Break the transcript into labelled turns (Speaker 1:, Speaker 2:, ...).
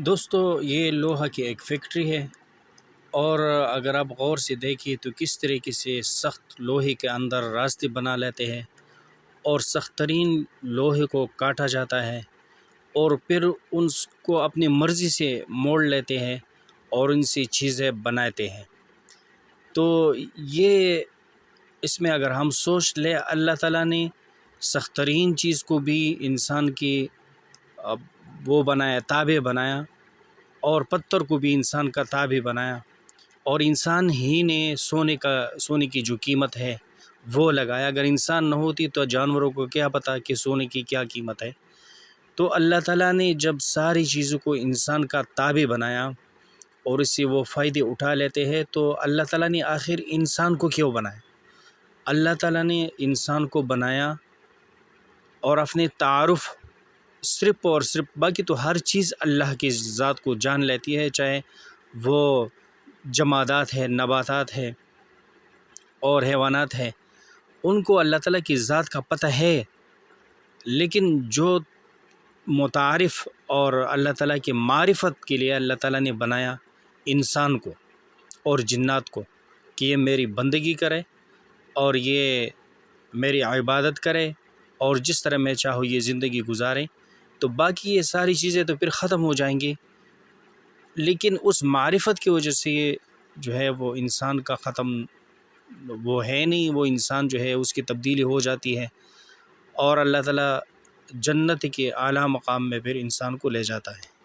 Speaker 1: دوستو یہ لوہا کی ایک فیکٹری ہے، اور اگر آپ غور سے دیکھیں تو کس طریقے سے سخت لوہے کے اندر راستے بنا لیتے ہیں اور سخت ترین لوہے کو کاٹا جاتا ہے اور پھر ان کو اپنی مرضی سے موڑ لیتے ہیں اور ان سے چیزیں بناتے ہیں۔ تو یہ اس میں اگر ہم سوچ لیں، اللہ تعالیٰ نے سخت ترین چیز کو بھی انسان کی وہ بنایا، تابع بنایا، اور پتھر کو بھی انسان کا تابع بنایا، اور انسان ہی نے سونے کی جو قیمت ہے وہ لگایا۔ اگر انسان نہ ہوتی تو جانوروں کو کیا پتہ کہ سونے کی کیا قیمت ہے۔ تو اللہ تعالیٰ نے جب ساری چیزوں کو انسان کا تابع بنایا اور اس سے وہ فائدے اٹھا لیتے ہیں، تو اللہ تعالیٰ نے آخر انسان کو کیوں بنایا؟ اللہ تعالیٰ نے انسان کو بنایا اور اپنے تعارف صرف اور صرف، باقی تو ہر چیز اللہ کی ذات کو جان لیتی ہے، چاہے وہ جمادات ہے، نباتات ہے اور حیوانات ہے، ان کو اللہ تعالیٰ کی ذات کا پتہ ہے۔ لیکن جو متعارف اور اللہ تعالیٰ کی معرفت کے لیے اللہ تعالیٰ نے بنایا انسان کو اور جنات کو کہ یہ میری بندگی کرے اور یہ میری عبادت کرے اور جس طرح میں چاہوں یہ زندگی گزارے، تو باقی یہ ساری چیزیں تو پھر ختم ہو جائیں گی۔ لیکن اس معرفت کی وجہ سے یہ جو ہے وہ انسان کا ختم وہ ہے نہیں، وہ انسان جو ہے اس کی تبدیلی ہو جاتی ہے اور اللہ تعالیٰ جنت کے اعلیٰ مقام میں پھر انسان کو لے جاتا ہے۔